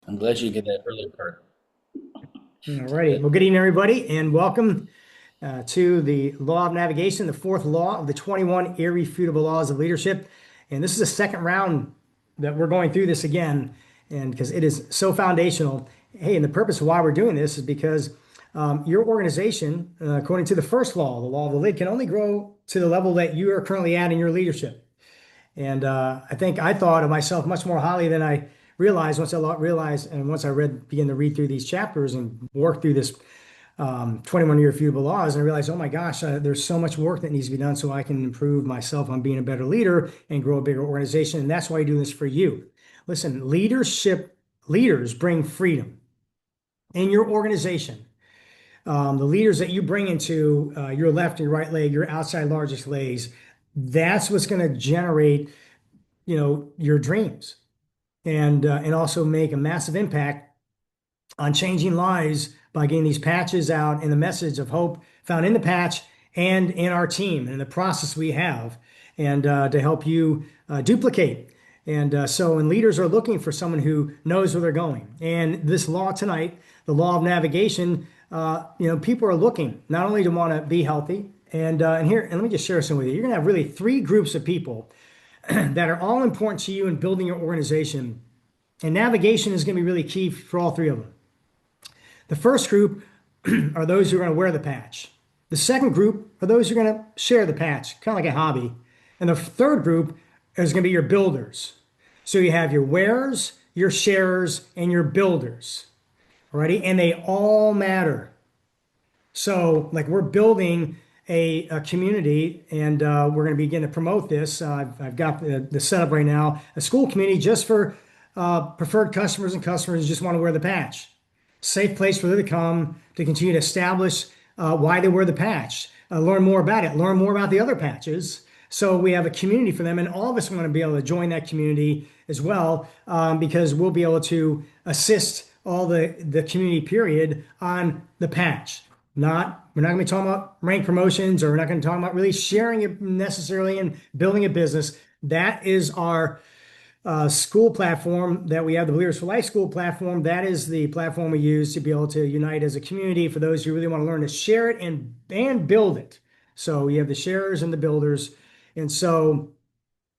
I'm glad you get that early part. All righty. Well, good evening, everybody, and welcome to the Law of Navigation, the fourth law of the 21 irrefutable laws of leadership. And this is the second round that we're going through this again, and because it is so foundational. Hey, and the purpose of why we're doing this is because your organization, according to the first law, the law of the lid, can only grow to the level that you are currently at in your leadership. And I think I thought of myself much more highly than I realized realized, and once I begin to read through these chapters and work through this 21 irrefutable laws, and I realized, oh my gosh, there's so much work that needs to be done so I can improve myself on being a better leader and grow a bigger organization. And that's why I do this for you. Listen, leaders bring freedom in your organization. The leaders that you bring into your left and your right leg, your outside largest legs, that's what's going to generate your dreams and also make a massive impact on changing lives by getting these patches out and the message of hope found in the patch and in our team and the process we have, and to help you duplicate. And leaders are looking for someone who knows where they're going. And this law tonight, the law of navigation, people are looking not only to want to be healthy, and let me just share some with you. You're going to have really three groups of people that are all important to you in building your organization. And navigation is going to be really key for all three of them. The first group are those who are going to wear the patch. The second group are those who are going to share the patch, kind of like a hobby. And the third group is going to be your builders. So you have your wearers, your sharers, and your builders. Alrighty? And they all matter. So, like, we're building a community, and we're going to begin to promote this. I've got the setup right now, a school community just for preferred customers and customers who just want to wear the patch. Safe place for them to come to continue to establish why they wear the patch, learn more about it, learn more about the other patches. So we have a community for them, and all of us want to be able to join that community as well, because we'll be able to assist all the community period on the patch. We're not going to be talking about rank promotions, or we're not going to talk about really sharing it necessarily and building a business. That is our school platform that we have, the Leaders for Life school platform. That is the platform we use to be able to unite as a community for those who really want to learn to share it and build it. So you have the sharers and the builders. And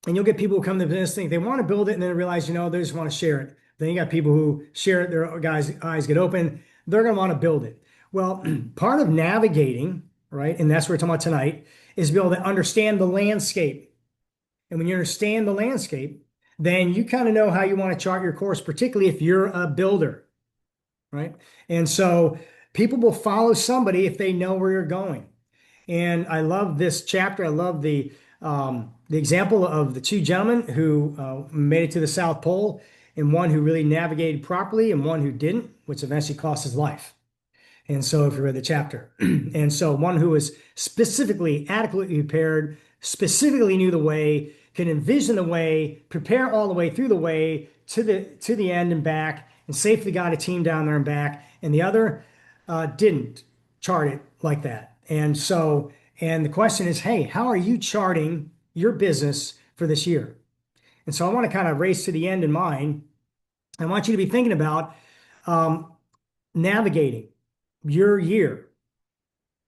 you'll get people who come to the business think they want to build it and then realize, they just want to share it. Then you got people who share it, their guys' eyes get open, they're going to want to build it. Well, part of navigating, right, and that's what we're talking about tonight, is to be able to understand the landscape. And when you understand the landscape, then you kind of know how you want to chart your course, particularly if you're a builder, right? And so people will follow somebody if they know where you're going. And I love this chapter. I love the example of the two gentlemen who made it to the South Pole, and one who really navigated properly and one who didn't, which eventually cost his life. And so if you read the chapter, and so one who was specifically adequately prepared, specifically knew the way, could envision the way, prepare all the way through the way to the end and back, and safely got a team down there and back. And the other didn't chart it like that. And the question is, hey, how are you charting your business for this year? And so I want to kind of race to the end in mind. I want you to be thinking about navigating your year.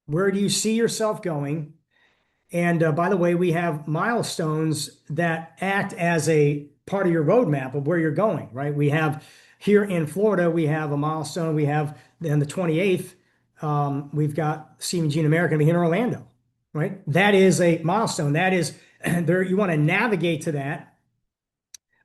Where do you see yourself going? And by the way, we have milestones that act as a part of your roadmap of where you're going, right? We have here in Florida, we have a milestone. We have on the 28th, we've got Stephen Gene American here in Orlando, right? That is a milestone. That is there. You want to navigate to that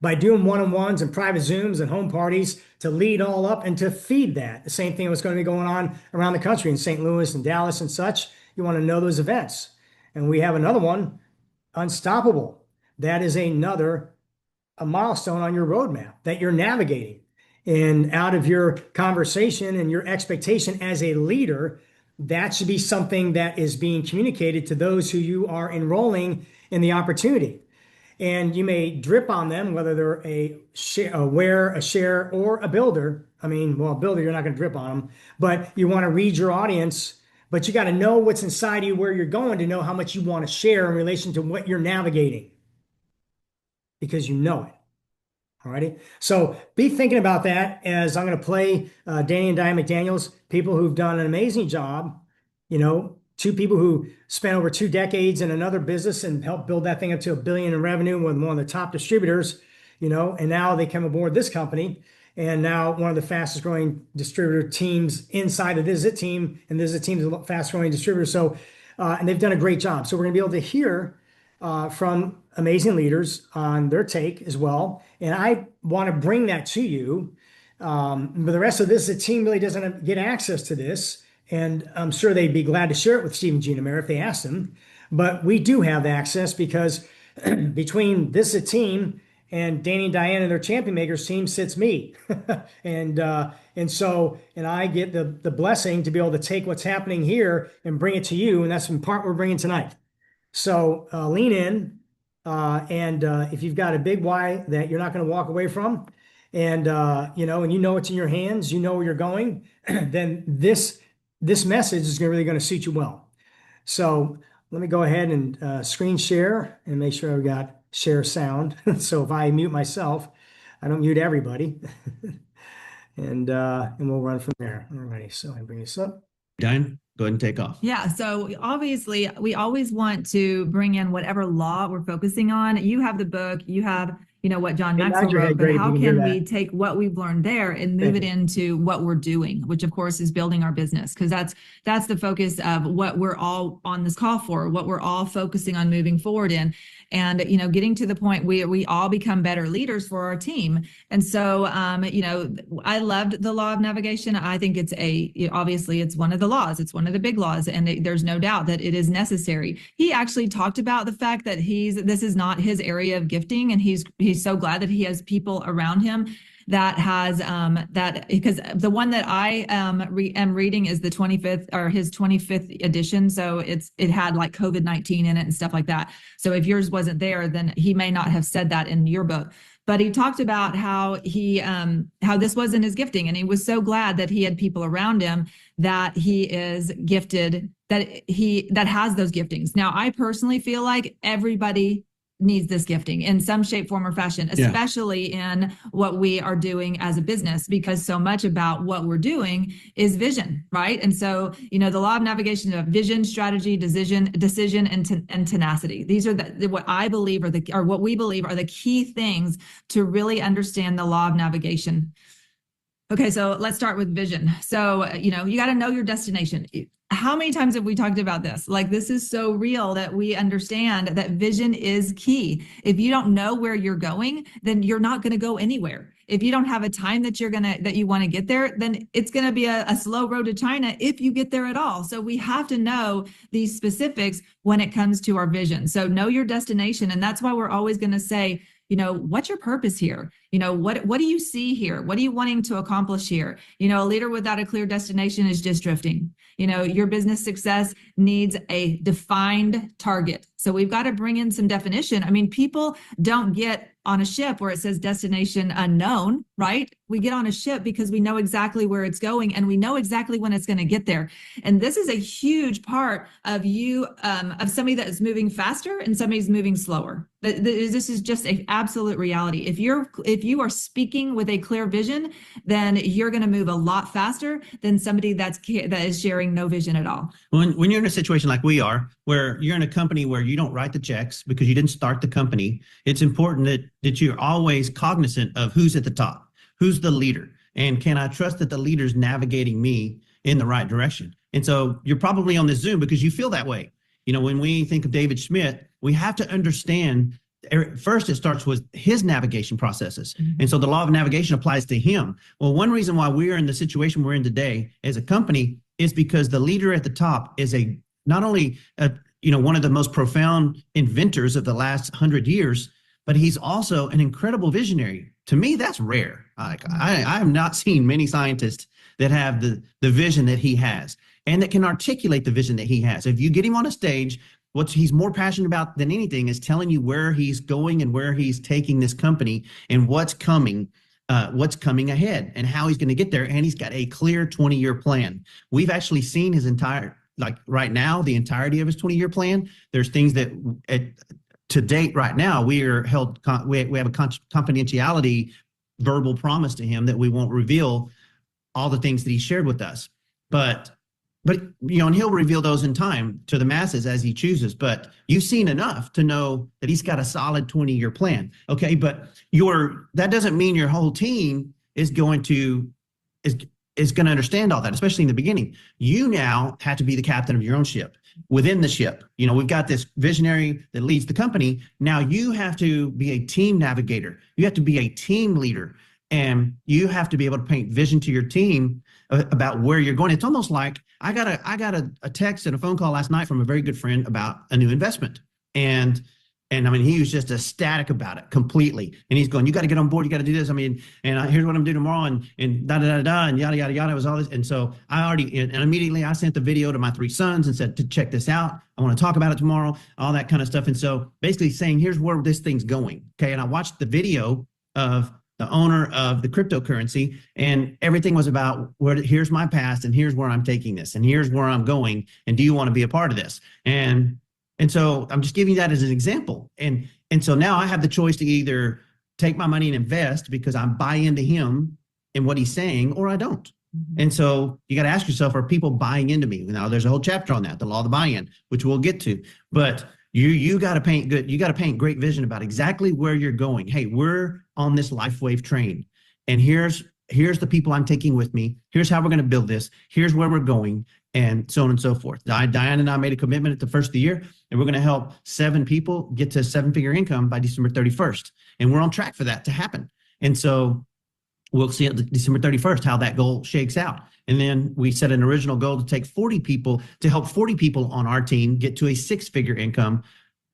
by doing one-on-ones and private Zooms and home parties to lead all up and to feed that. The same thing was going to be going on around the country in St. Louis and Dallas and such. You want to know those events. And we have another one, Unstoppable. That is another a milestone on your roadmap that you're navigating. And out of your conversation and your expectation as a leader, that should be something that is being communicated to those who you are enrolling in the opportunity. And you may drip on them, whether they're a wearer, a share, or a builder. I mean, well, a builder, you're not going to drip on them, but you want to read your audience, but you got to know what's inside you, where you're going to know how much you want to share in relation to what you're navigating because you know it. All righty. So be thinking about that as I'm going to play Danny and Diane McDaniels, people who've done an amazing job, two people who spent over 2 decades in another business and helped build that thing up to $1 billion in revenue with one of the top distributors, and now they come aboard this company and now one of the fastest growing distributor teams inside the Visit team, and Visit team is a fast growing distributor. So, and they've done a great job. So we're going to be able to hear from amazing leaders on their take as well. And I want to bring that to you. But the rest of this, the team really doesn't get access to this. And I'm sure they'd be glad to share it with Steve and Gina Mayer if they asked them. But we do have access because between this team and Danny and Diane and their champion makers team sits me. and I get the blessing to be able to take what's happening here and bring it to you. And that's in part we're bringing tonight. So lean in, and if you've got a big why that you're not going to walk away from, and and you know it's in your hands, you know where you're going, then this message is really going to suit you well. So let me go ahead and screen share and make sure I've got share sound. So if I mute myself, I don't mute everybody, and we'll run from there. All righty. So I bring this up. Diane, go ahead and take off. Yeah. So obviously, we always want to bring in whatever law we're focusing on. You have the book, you have, what John Maxwell wrote, but how can we take what we've learned there and move it into what we're doing, which of course is building our business, because that's the focus of what we're all on this call for, what we're all focusing on moving forward in. And, getting to the point where we all become better leaders for our team. And so, I loved the law of navigation. I think obviously it's one of the laws. It's one of the big laws. And there's no doubt that it is necessary. He actually talked about the fact that this is not his area of gifting. And he's so glad that he has people around him that has that, because the one that I am reading is the 25th or his 25th edition. So it had like COVID-19 in it and stuff like that. So if yours wasn't there, then he may not have said that in your book. But he talked about how how this wasn't his gifting, and he was so glad that he had people around him that he is gifted, that has those giftings. Now, I personally feel like everybody needs this gifting in some shape, form, or fashion, especially in what we are doing as a business, because so much about what we're doing is vision, right? And so, the law of navigation of vision, strategy, decision, and tenacity. These are what I believe what we believe are the key things to really understand the law of navigation. Okay, so let's start with vision. So, you got to know your destination. How many times have we talked about this? Like, this is so real that we understand that vision is key. If you don't know where you're going, then you're not going to go anywhere. If you don't have a time that you want to get there, then it's going to be a slow road to China if you get there at all. So we have to know these specifics when it comes to our vision. So know your destination. And that's why we're always going to say, what's your purpose here? What do you see here? What are you wanting to accomplish here? A leader without a clear destination is just drifting. Your business success needs a defined target. So we've got to bring in some definition. I mean, people don't get on a ship where it says destination unknown, right? We get on a ship because we know exactly where it's going and we know exactly when it's going to get there. And this is a huge part of of somebody that is moving faster and somebody's moving slower. This is just an absolute reality. If you are speaking with a clear vision, then you're going to move a lot faster than somebody that is sharing no vision at all. When you're in a situation like we are, where you're in a company where you don't write the checks because you didn't start the company, it's important that you're always cognizant of who's at the top, who's the leader, and can I trust that the leader's navigating me in the right direction? And so you're probably on this Zoom because you feel that way. When we think of David Schmidt, we have to understand, first it starts with his navigation processes. Mm-hmm. And so the law of navigation applies to him. Well, one reason why we're in the situation we're in today as a company is because the leader at the top is not only one of the most profound inventors of the last 100 years, but he's also an incredible visionary. To me, that's rare. I have not seen many scientists that have the vision that he has and that can articulate the vision that he has. If you get him on a stage, what he's more passionate about than anything is telling you where he's going and where he's taking this company and what's coming ahead and how he's going to get there. And he's got a clear 20-year plan. We've actually seen his right now, the entirety of his 20-year plan. There's things that to date, right now, we are held, we have a confidentiality verbal promise to him that we won't reveal all the things that he shared with us. But and he'll reveal those in time to the masses as he chooses. But you've seen enough to know that he's got a solid 20-year plan. Okay, but that doesn't mean your whole team is going to understand all that, especially in the beginning. You now have to be the captain of your own ship. Within the ship, we've got this visionary that leads the company. Now you have to be a team navigator. You have to be a team leader, and you have to be able to paint vision to your team about where you're going. It's almost like I got a text and a phone call last night from a very good friend about a new investment, and I mean, he was just ecstatic about it completely. And he's going, "You got to get on board. You got to do this. I mean, and here's what I'm doing tomorrow, and da da da da, and yada yada yada." It was all this, and so and immediately I sent the video to my 3 sons and said, "To check this out. I want to talk about it tomorrow." All that kind of stuff. And so basically saying, "Here's where this thing's going." Okay, and I watched the video of the owner of the cryptocurrency, and everything was about here's my past, and here's where I'm taking this, and here's where I'm going, and do you want to be a part of this? And so I'm just giving that as an example. And so now I have the choice to either take my money and invest because I buy into him and what he's saying, or I don't. Mm-hmm. And so you got to ask yourself, are people buying into me? Now there's a whole chapter on that, the law of the buy-in, which we'll get to. But you got to paint great vision about exactly where you're going. Hey, we're on this life wave train, and here's the people I'm taking with me. Here's how we're going to build this. Here's where we're going, and so on and so forth. Diane and I made a commitment at the first of the year, and we're going to help 7 people get to 7-figure income by December 31st. And we're on track for that to happen. And so we'll see at December 31st how that goal shakes out. And then we set an original goal to help 40 people on our team get to a 6-figure income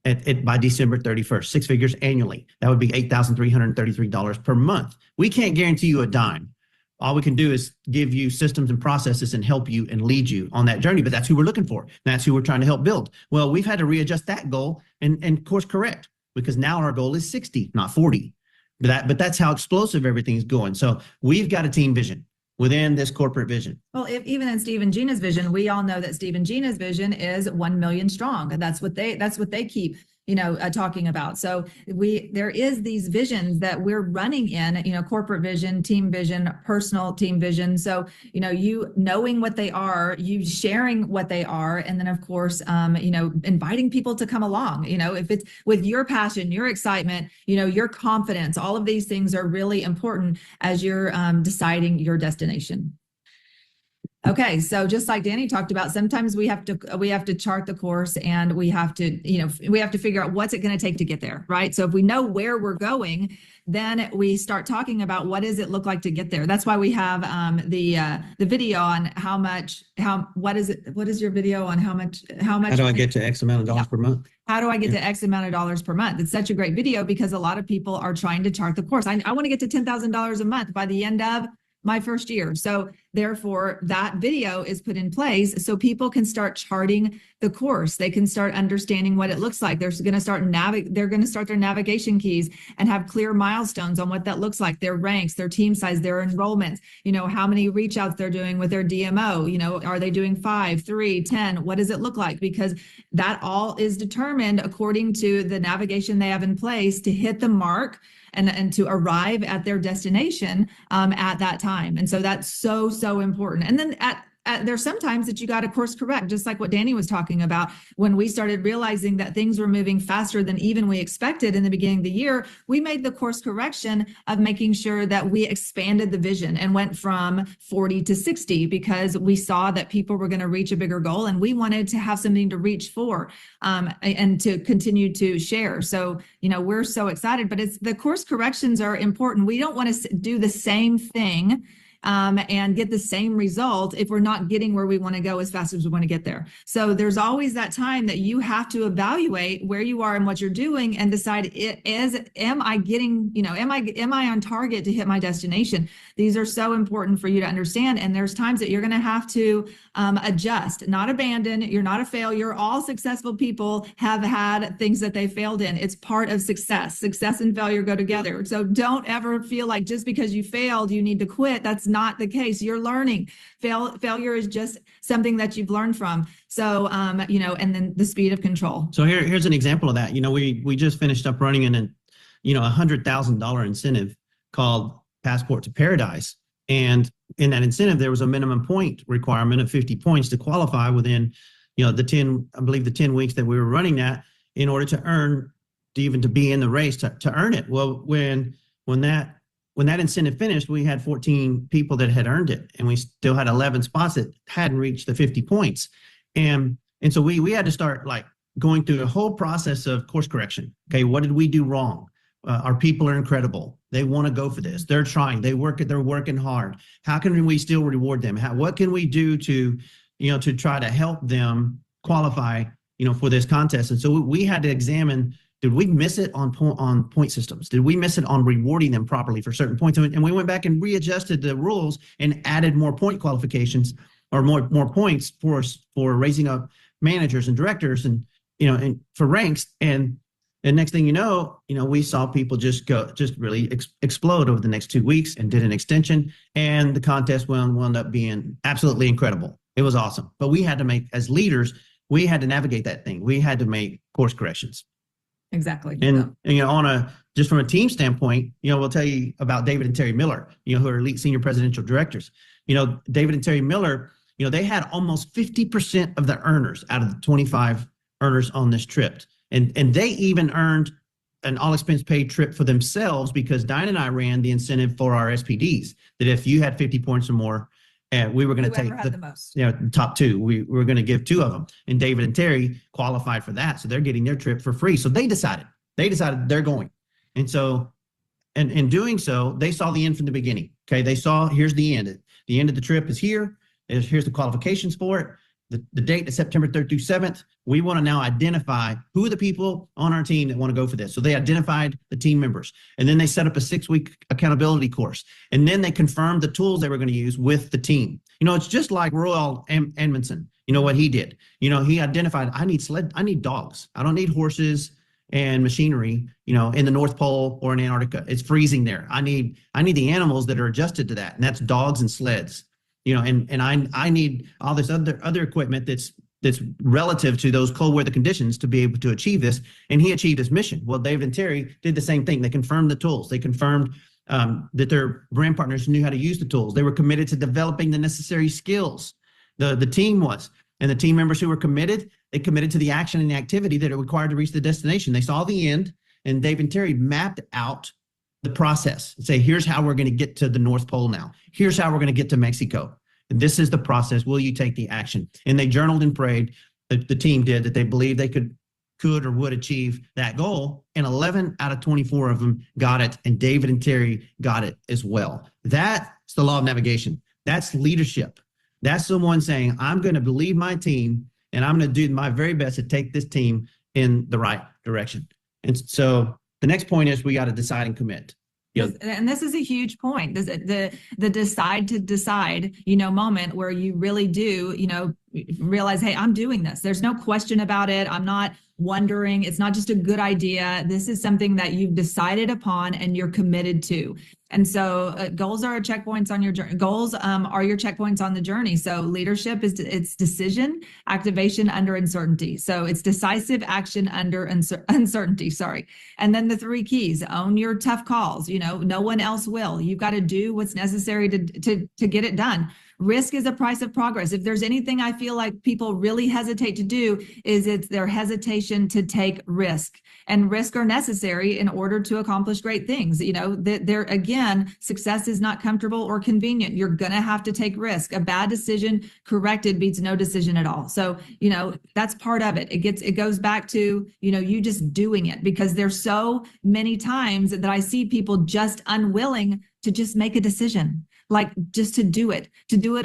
by December 31st, 6 figures annually. That would be $8,333 per month. We can't guarantee you a dime. All we can do is give you systems and processes and help you and lead you on that journey. But that's who we're looking for. That's who we're trying to help build. Well, we've had to readjust that goal and course correct, because now our goal is 60, not 40. But that's how explosive everything is going. So we've got a team vision within this corporate vision. Well, even in Steve and Gina's vision, we all know that Steve and Gina's vision is 1 million strong. And that's what they keep talking about. So there is these visions that we're running in, corporate vision, team vision, personal team vision. So, you knowing what they are, you sharing what they are, and then of course, inviting people to come along, if it's with your passion, your excitement, your confidence, all of these things are really important as you're deciding your destination. Okay, so just like Danny talked about, sometimes we have to chart the course, and we have to figure out what's it going to take to get there, right? So if we know where we're going, then we start talking about what does it look like to get there. That's why we have the video on what is your video on how much how do I get to X amount of dollars per month? How do I get to X amount of dollars per month? It's such a great video because a lot of people are trying to chart the course. I want to get to $10,000 a month by the end of my first year. So therefore that video is put in place so people can start charting the course. They can start understanding what it looks like. They're going to start their navigation keys and have clear milestones on what that looks like, their ranks, their team size, their enrollments, how many reach outs they're doing with their DMO, are they doing 5, 3, 10? What does it look like? Because that all is determined according to the navigation they have in place to hit the mark and to arrive at their destination at that time. And so that's so important. And then there's sometimes that you got to course correct, just like what Danny was talking about. When we started realizing that things were moving faster than even we expected in the beginning of the year, we made the course correction of making sure that we expanded the vision and went from 40 to 60 because we saw that people were going to reach a bigger goal, and we wanted to have something to reach for and to continue to share. So, we're so excited, but the course corrections are important. We don't want to do the same thing and get the same result if we're not getting where we want to go as fast as we want to get there. So there's always that time that you have to evaluate where you are and what you're doing and decide, am I on target to hit my destination? These are so important for you to understand. And there's times that you're going to have to adjust, not abandon. You're not a failure. All successful people have had things that they failed in. It's part of success. Success and failure go together. So don't ever feel like just because you failed, you need to quit. That's not the case. You're learning. Failure is just something that you've learned from. So, and then the speed of control. So here's an example of that. We just finished up running $100,000 incentive called Passport to Paradise. And in that incentive, there was a minimum point requirement of 50 points to qualify within, the 10 weeks that we were running that, in order to be in the race to earn it. Well, when that incentive finished, we had 14 people that had earned it, and we still had 11 spots that hadn't reached the 50 points. And so we had to start going through the whole process of course correction. Okay, what did we do wrong? Our people are incredible. They want to go for this. They're trying. They're working hard. How can we still reward them? What can we do to try to help them qualify, for this contest? And so we had to examine, did we miss it on point systems? Did we miss it on rewarding them properly for certain points? And we went back and readjusted the rules and added more point qualifications, or more points for raising up managers and directors and for ranks. And next thing we saw people just really explode over the next 2 weeks, and did an extension, and the contest wound up being absolutely incredible. It was awesome. But we had to as leaders, we had to navigate that thing. We had to make course corrections. Exactly. And just from a team standpoint, we'll tell you about David and Terry Miller, who are elite senior presidential directors. David and Terry Miller, they had almost 50% of the earners out of the 25 earners on this trip. And they even earned an all expense paid trip for themselves, because Diane and I ran the incentive for our SPDs, that if you had 50 points or more, we were going to take the most. The top two. We were going to give 2 of them. And David and Terry qualified for that. So they're getting their trip for free. So they decided they're going. And so, and in doing so, they saw the end from the beginning. Okay. They saw, here's the end. The end of the trip is here. Here's the qualifications for it. The date is September 3rd through 7th. We want to now identify who are the people on our team that want to go for this. So they identified the team members, and then they set up a 6-week accountability course. And then they confirmed the tools they were going to use with the team. It's just like Royal Edmondson, what he did. He identified, I need dogs. I don't need horses and machinery, in the North Pole or in Antarctica. It's freezing there. I need the animals that are adjusted to that. And that's dogs and sleds. And I need all this other equipment that's relative to those cold weather conditions to be able to achieve this. And he achieved his mission. Well, David and Terry did the same thing. They confirmed the tools. They confirmed that their brand partners knew how to use the tools. They were committed to developing the necessary skills. The team was, and the team members who were committed, they committed to the action and the activity that are required to reach the destination. They saw the end, and David and Terry mapped out the process and say, here's how we're going to get to the North Pole now. Here's how we're going to get to Mexico. And this is the process. Will you take the action? And they journaled and prayed, the team did, that they believed they could or would achieve that goal. And 11 out of 24 of them got it. And David and Terry got it as well. That's the law of navigation. That's leadership. That's someone saying, I'm going to believe my team, and I'm going to do my very best to take this team in the right direction. And so the next point is, we got to decide and commit. And this is a huge point. The decide to decide, moment where you really do, realize, hey, I'm doing this. There's no question about it. I'm not wondering. It's not just a good idea. This is something that you've decided upon and you're committed to. And so goals are checkpoints on your journey. Goals are your checkpoints on the journey. So leadership it's decision, activation under uncertainty. So it's decisive action under uncertainty. Sorry. And then the 3 keys: own your tough calls. No one else will. You've got to do what's necessary to get it done. Risk is a price of progress. If there's anything I feel like people really hesitate to do, is it's their hesitation to take risk. And risk are necessary in order to accomplish great things. There again, success is not comfortable or convenient. You're going to have to take risk. A bad decision corrected beats no decision at all. So, that's part of it. It goes back to, you just doing it, because there's so many times that I see people just unwilling to just make a decision. Just to do it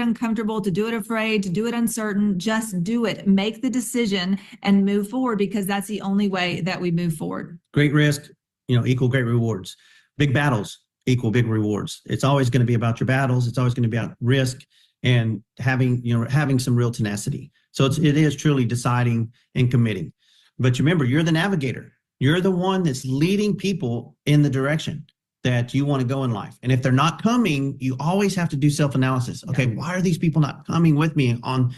uncomfortable, to do it afraid, to do it uncertain, just do it, make the decision and move forward, because that's the only way that we move forward. Great risk, equal great rewards. Big battles equal big rewards. It's always going to be about your battles. It's always going to be about risk and having some real tenacity. So it is truly deciding and committing. But remember, you're the navigator. You're the one that's leading people in the direction. that you want to go in life. And if they're not coming, you always have to do self-analysis. Okay, why are these people not coming with me on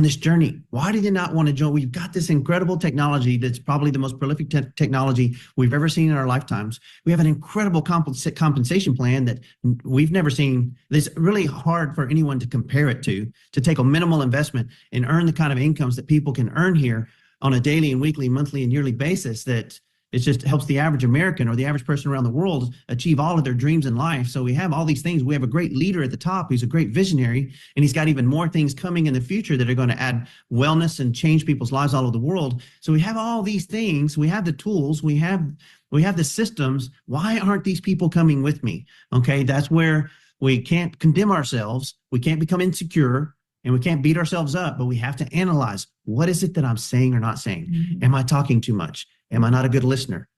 this journey? Why do they not want to join? We've got this incredible technology that's probably the most prolific technology we've ever seen in our lifetimes. We have an incredible compensation plan that we've never seen. It's really hard for anyone to compare it to take a minimal investment and earn the kind of incomes that people can earn here on a daily and weekly, monthly, and yearly basis. That it just helps the average American or the average person around the world achieve all of their dreams in life. So we have all these things. We have a great leader at the top who's a great visionary, and he's got even more things coming in the future that are going to add wellness and change people's lives all over the world. So we have all these things. We have the tools. We have the systems. Why aren't these people coming with me? Okay, that's where we can't condemn ourselves. We can't become insecure, and we can't beat ourselves up, but we have to analyze, what is it that I'm saying or not saying? Mm-hmm. Am I talking too much? Am I not a good listener?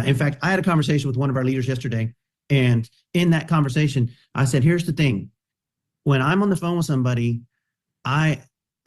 In fact, I had a conversation with one of our leaders yesterday, and in that conversation, I said, here's the thing. When I'm on the phone with somebody, a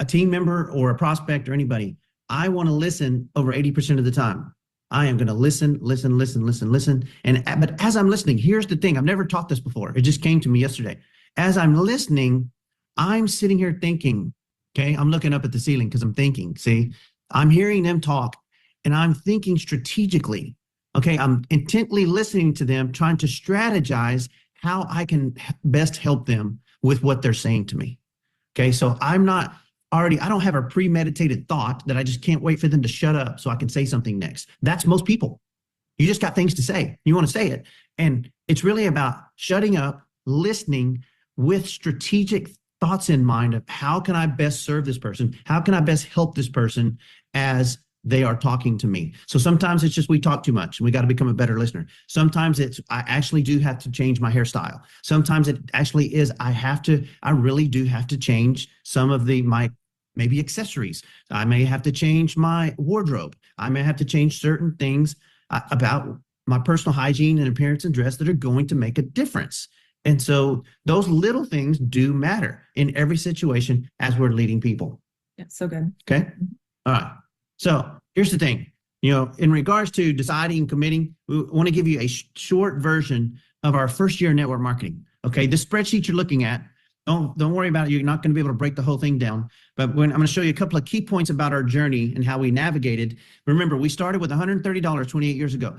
team member or a prospect or anybody, I want to listen over 80% of the time. I am going to listen. But as I'm listening, here's the thing. I've never taught this before. It just came to me yesterday. As I'm listening, I'm sitting here thinking, okay, I'm looking up at the ceiling because I'm thinking, see, I'm hearing them talk. And I'm thinking strategically, okay, I'm intently listening to them, trying to strategize how I can best help them with what they're saying to me. Okay, so I don't have a premeditated thought that I just can't wait for them to shut up so I can say something next. That's most people. You just got things to say. You want to say it. And it's really about shutting up, listening with strategic thoughts in mind of how can I best serve this person? How can I best help this person as they are talking to me? So sometimes it's just we talk too much and we got to become a better listener. Sometimes I actually do have to change my hairstyle. Sometimes it actually is I really do have to change some of my maybe accessories. I may have to change my wardrobe. I may have to change certain things about my personal hygiene and appearance and dress that are going to make a difference. And so those little things do matter in every situation as we're leading people. Yeah, so good. Okay. All right. So here's the thing, in regards to deciding and committing, we want to give you a short version of our first year network marketing. Okay, this spreadsheet you're looking at, don't worry about it. You're not going to be able to break the whole thing down. But I'm going to show you a couple of key points about our journey and how we navigated. Remember, we started with $130 28 years ago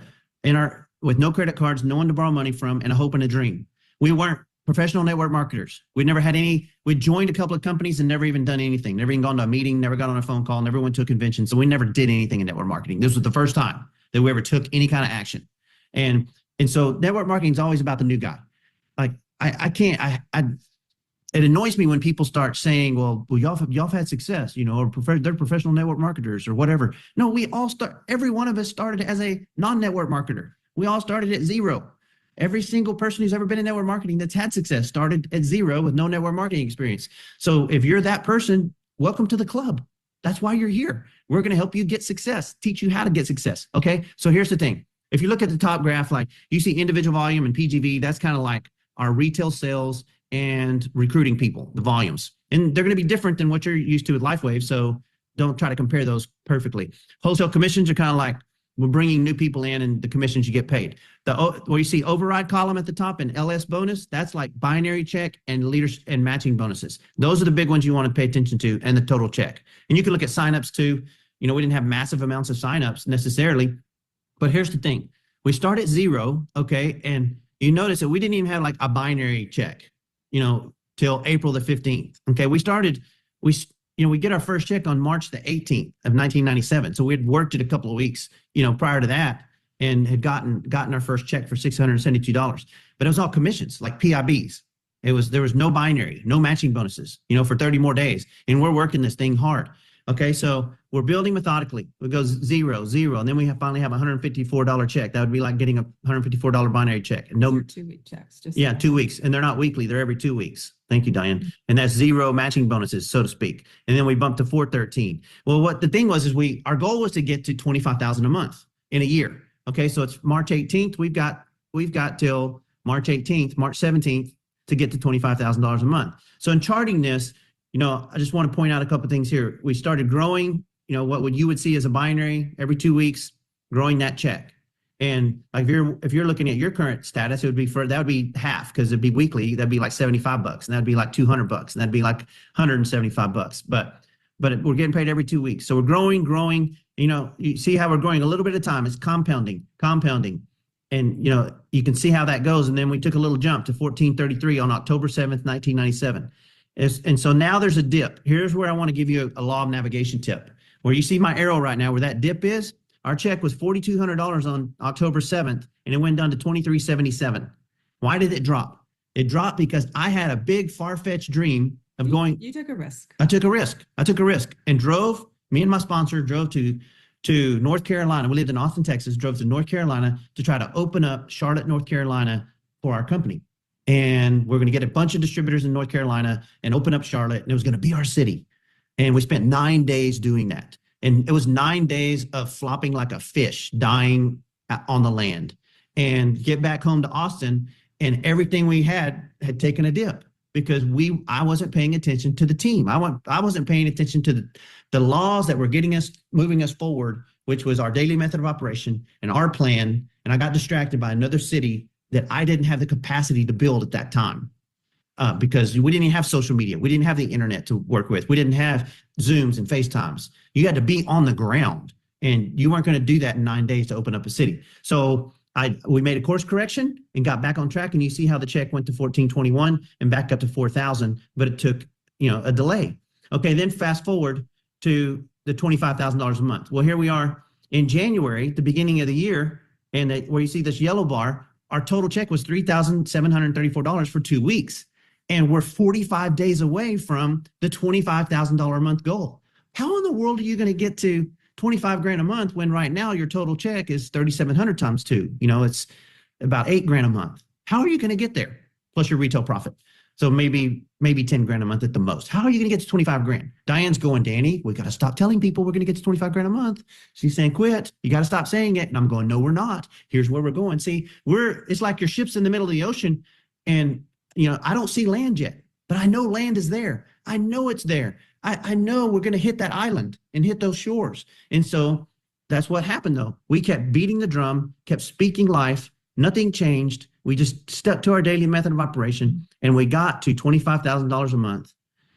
with no credit cards, no one to borrow money from, and a hope and a dream. We weren't professional network marketers. We never had we joined a couple of companies and never even done anything, never even gone to a meeting, never got on a phone call, never went to a convention. So we never did anything in network marketing. This was the first time that we ever took any kind of action. And so network marketing is always about the new guy. Like it annoys me when people start saying, well, y'all have had success, or they're professional network marketers or whatever. No, every one of us started as a non-network marketer. We all started at zero. Every single person who's ever been in network marketing that's had success started at zero with no network marketing experience. So if you're that person, welcome to the club. That's why you're here. We're going to help you get success, teach you how to get success. Okay. So here's the thing. If you look at the top graph, like you see individual volume and PGV, that's kind of like our retail sales and recruiting people, the volumes. And they're going to be different than what you're used to with LifeWave. So don't try to compare those perfectly. Wholesale commissions are kind of like, we're bringing new people in and the commissions you get paid. Where you see override column at the top and LS bonus, that's like binary check and leaders and matching bonuses. Those are the big ones you want to pay attention to, and the total check. And you can look at signups too. We didn't have massive amounts of signups necessarily, but here's the thing. We start at zero, okay? And you notice that we didn't even have like a binary check, till April the 15th. Okay, we get our first check on March the 18th of 1997. So we had worked it a couple of weeks, prior to that, and had gotten our first check for $672. But it was all commissions, like PIBs. There was no binary, no matching bonuses, for 30 more days. And we're working this thing hard. Okay, so we're building methodically. It goes zero, and then we finally have a $154 check. That would be like getting a $154 binary check. And no 2-week checks. 2 weeks, and they're not weekly; they're every 2 weeks. Thank you, Diane. And that's zero matching bonuses, so to speak. And then we bumped to 413. Well, what the thing was is our goal was to get to $25,000 a month in a year. Okay, so it's March 18th. We've got till March 18th, March 17th to get to $25,000 a month. So in charting this, I just want to point out a couple of things here. We started growing, what you would see as a binary every 2 weeks, growing that check. And like if you're looking at your current status, that would be half, because it'd be weekly. That'd be like $75, and that'd be like $200, and that'd be like $175. But we're getting paid every 2 weeks. So we're growing. You see how we're growing a little bit at a time. It's compounding. And you can see how that goes. And then we took a little jump to 1433 on October 7th, 1997. And so now there's a dip. Here's where I want to give you a law of navigation tip. Where you see my arrow right now, where that dip is, our check was $4,200 on October 7th, and it went down to $2,377. Why did it drop? It dropped because I had a big far-fetched dream of going. You took a risk. I took a risk and me and my sponsor drove to North Carolina. We lived in Austin, Texas, drove to North Carolina to try to open up Charlotte, North Carolina for our company. And we're going to get a bunch of distributors in North Carolina and open up Charlotte, and it was going to be our city. And we spent 9 days doing that. And it was 9 days of flopping like a fish, dying on the land, and get back home to Austin, and everything we had taken a dip because I wasn't paying attention to the team. I wasn't paying attention to the laws that were moving us forward, which was our daily method of operation and our plan. And I got distracted by another city that I didn't have the capacity to build at that time. Because we didn't even have social media. We didn't have the internet to work with. We didn't have Zooms and FaceTimes. You had to be on the ground, and you weren't going to do that in 9 days to open up a city. So we made a course correction and got back on track, and you see how the check went to 1421 and back up to 4,000, but it took a delay. Okay, then fast forward to the $25,000 a month. Well, here we are in January, the beginning of the year, and where you see this yellow bar, our total check was $3,734 for 2 weeks. And we're 45 days away from the $25,000 a month goal. How in the world are you going to get to 25 grand a month when right now your total check is 3,700 times 2? It's about 8 grand a month. How are you going to get there? Plus your retail profit. So maybe 10 grand a month at the most. How are you going to get to 25 grand? Diane's going, Danny, we got to stop telling people we're going to get to 25 grand a month. She's saying, quit. You got to stop saying it. And I'm going, no, we're not. Here's where we're going. See, it's like your ship's in the middle of the ocean, and I don't see land yet, but I know land is there. I know it's there. I know we're going to hit that island and hit those shores. And so that's what happened, though. We kept beating the drum, kept speaking life. Nothing changed. We just stuck to our daily method of operation, and we got to $25,000 a month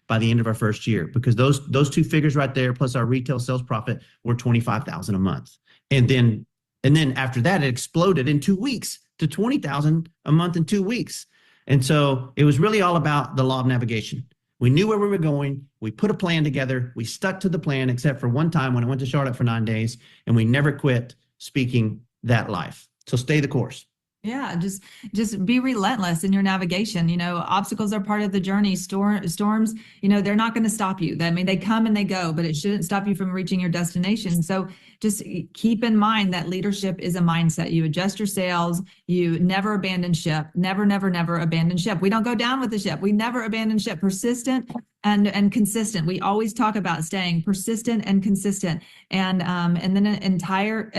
by the end of our first year, because those two figures right there, plus our retail sales profit, were $25,000 a month. And then after that, it exploded in 2 weeks to $20,000 a month in 2 weeks. And so it was really all about the law of navigation. We knew where we were going. We put a plan together. We stuck to the plan, except for one time when I went to Charlotte for 9 days, and we never quit speaking that life. So stay the course. Yeah, just be relentless in your navigation. Obstacles are part of the journey. Storms, they're not going to stop you. I mean, they come and they go, but it shouldn't stop you from reaching your destination. So just keep in mind that leadership is a mindset. You adjust your sails. You never abandon ship. Never, never, never abandon ship. We don't go down with the ship. We never abandon ship. Persistent and consistent. We always talk about staying persistent and consistent, and then inspire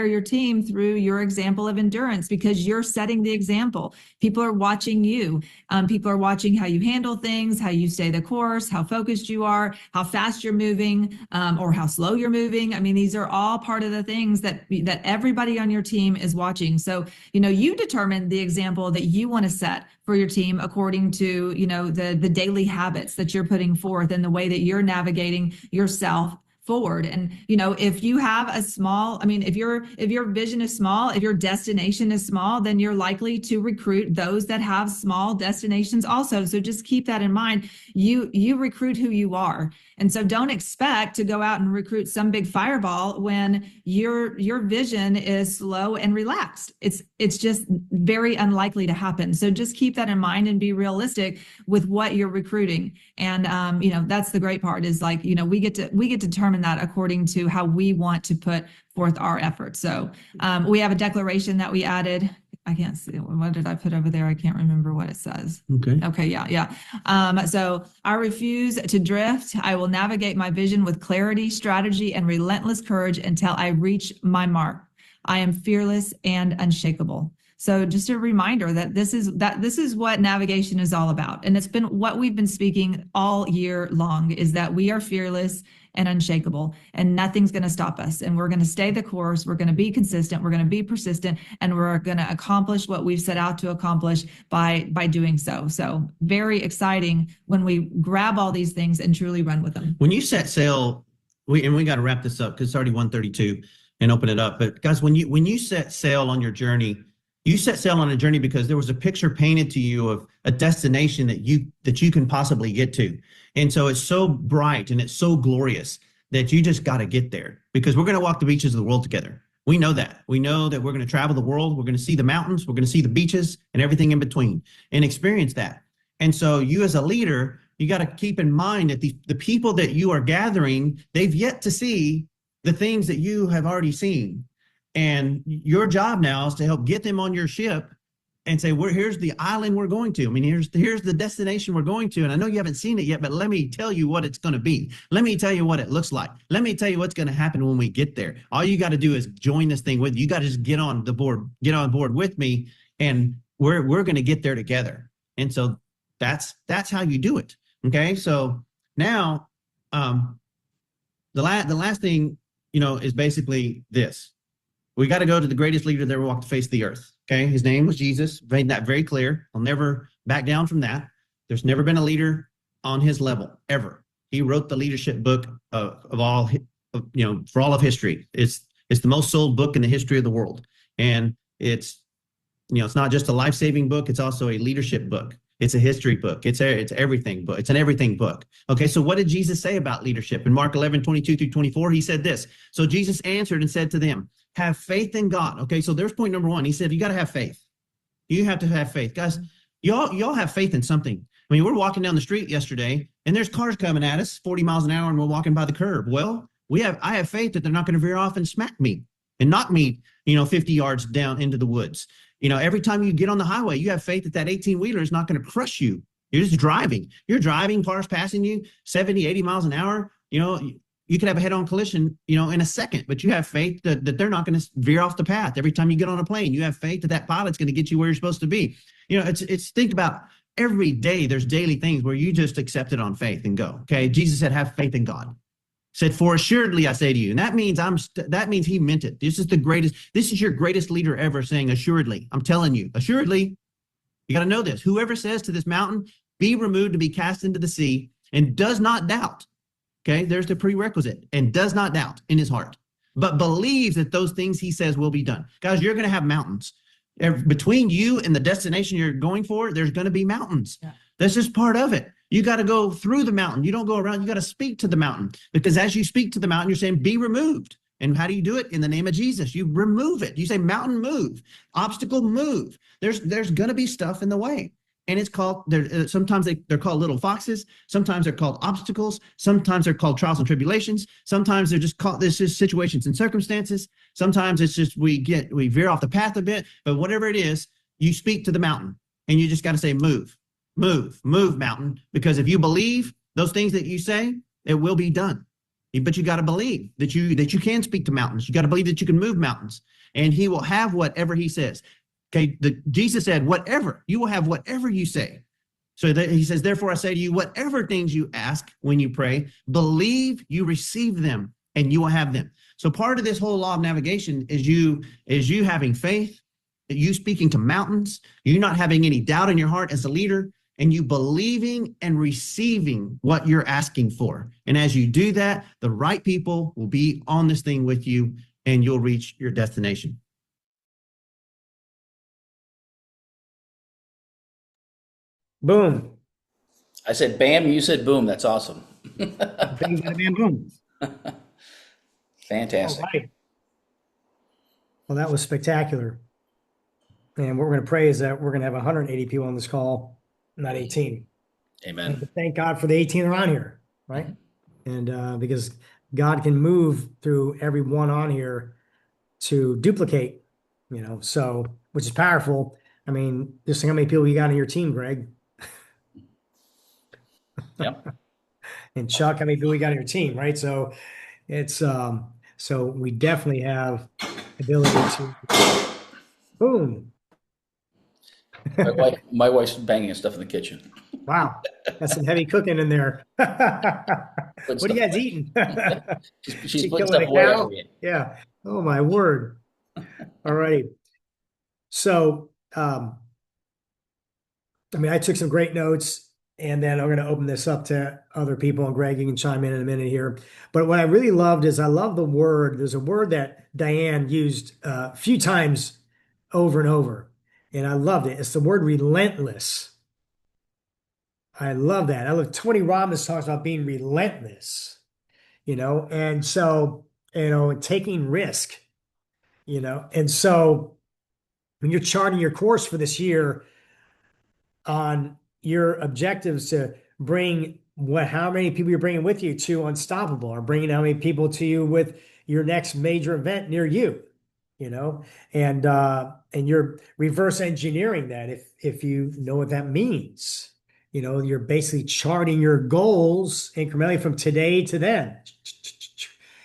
your team through your example of endurance, because you're setting the example. People are watching you. People are watching how you handle things, how you stay the course, how focused you are, how fast you're moving, or how slow you're moving. I mean, these are all part of the things that everybody on your team is watching. So, you determine the example that you want to set for your team according to, the daily habits that you're putting forth and the way that you're navigating yourself forward. And, if you have if your vision is small, if your destination is small, then you're likely to recruit those that have small destinations also. So just keep that in mind. You recruit who you are. And so don't expect to go out and recruit some big fireball when your vision is slow and relaxed. It's just very unlikely to happen. So just keep that in mind and be realistic with what you're recruiting. And, that's the great part is we get to determine that according to how we want to put forth our efforts. So we have a declaration that we added. I can't see. What did I put over there? I can't remember what it says. Okay. Yeah. So I refuse to drift. I will navigate my vision with clarity, strategy, and relentless courage until I reach my mark. I am fearless and unshakable. So just a reminder that this is what navigation is all about. And it's been what we've been speaking all year long, is that we are fearless and unshakable, and nothing's going to stop us. And we're going to stay the course. We're going to be consistent. We're going to be persistent, and we're going to accomplish what we've set out to accomplish by doing so. So very exciting when we grab all these things and truly run with them. When you set sail, we got to wrap this up because it's already 1:32 and open it up. But guys, when you set sail on your journey, you set sail on a journey because there was a picture painted to you of a destination that you can possibly get to. And so it's so bright and it's so glorious that you just got to get there, because we're going to walk the beaches of the world together. We know that. We know that we're going to travel the world. We're going to see the mountains. We're going to see the beaches and everything in between and experience that. And so you as a leader, you got to keep in mind that the people that you are gathering, they've yet to see the things that you have already seen. And your job now is to help get them on your ship and say, here's the island we're going to. I mean, here's the destination we're going to. And I know you haven't seen it yet, but let me tell you what it's going to be. Let me tell you what it looks like. Let me tell you what's going to happen when we get there. All you got to do is join this thing with you. You got to just get on board with me, and we're going to get there together. And so that's how you do it. Okay. So now, the last thing, is basically this. We got to go to the greatest leader that ever walked the face of the earth. Okay. His name was Jesus. Made that very clear. I'll never back down from that. There's never been a leader on his level ever. He wrote the leadership book of all, for all of history. It's the most sold book in the history of the world. And it's not just a life-saving book. It's also a leadership book. It's a history book. It's everything book. It's an everything book. Okay, so what did Jesus say about leadership? In Mark 11:22-24, he said this. So Jesus answered and said to them, have faith in God. Okay, so there's point number one. He said, you got to have faith. You have to have faith. Guys, y'all have faith in something. I mean, we're walking down the street yesterday, and there's cars coming at us 40 miles an hour, and we're walking by the curb. Well, I have faith that they're not going to veer off and smack me and knock me, 50 yards down into the woods. Every time you get on the highway, you have faith that 18-wheeler is not going to crush you. You're just driving. You're driving, cars passing you 70, 80 miles an hour. You could have a head-on collision, in a second, but you have faith that they're not going to veer off the path. Every time you get on a plane, you have faith that pilot's going to get you where you're supposed to be. It's think about every day. There's daily things where you just accept it on faith and go. Okay. Jesus said, have faith in God. Said, for assuredly, I say to you. And that means he meant it. This is your greatest leader ever saying, assuredly. I'm telling you, assuredly, you got to know this. Whoever says to this mountain, be removed and be cast into the sea, and does not doubt. Okay, there's the prerequisite, and does not doubt in his heart, but believes that those things he says will be done. Guys, you're going to have mountains. Between you and the destination you're going for, there's going to be mountains. Yeah. That's just part of it. You got to go through the mountain. You don't go around. You got to speak to the mountain, because as you speak to the mountain, you're saying, be removed. And how do you do it? In the name of Jesus. You remove it. You say, mountain, move. Obstacle, move. There's going to be stuff in the way. And it's called, sometimes they're called little foxes. Sometimes they're called obstacles. Sometimes they're called trials and tribulations. Sometimes they're just called, this is situations and circumstances. Sometimes it's just, we veer off the path a bit, but whatever it is, you speak to the mountain, and you just got to say, move, mountain. Because if you believe those things that you say, it will be done. But you got to believe that you can speak to mountains. You got to believe that you can move mountains, and he will have whatever he says. Okay, Jesus said, whatever, you will have whatever you say. So he says, therefore I say to you, whatever things you ask when you pray, believe you receive them, and you will have them. So part of this whole law of navigation is you having faith, you speaking to mountains, you not having any doubt in your heart as a leader, and you believing and receiving what you're asking for. And as you do that, the right people will be on this thing with you, and you'll reach your destination. Boom. I said bam, you said boom. That's awesome. Bing, bada, bam, boom. Fantastic. All right. Well, that was spectacular. And what we're going to pray is that we're going to have 180 people on this call, not 18. Amen. And thank God for the 18 around here, right? And because God can move through every one on here to duplicate, so, which is powerful. I mean, just think how many people you got on your team, Greg. Yep. And Chuck, how many people you got on your team, right? So it's so we definitely have ability to boom. My wife's banging stuff in the kitchen. Wow. That's some heavy cooking in there. Put What are you stuff guys away. eating? She's She putting killing stuff a away as cow? we eat. Yeah. Oh my word. All right. So, I mean, I took some great notes, and then I'm going to open this up to other people. And Greg, you can chime in a minute here. But what I really loved is I love the word. There's a word that Diane used a few times over and over, and I loved it. It's the word relentless. I love that. I love Tony Robbins talks about being relentless, and so, taking risk, and so when you're charting your course for this year on your objectives to bring how many people you're bringing with you to Unstoppable, or bringing how many people to you with your next major event near you, you know, and you're reverse engineering that if you know what that means. You're basically charting your goals incrementally from today to then,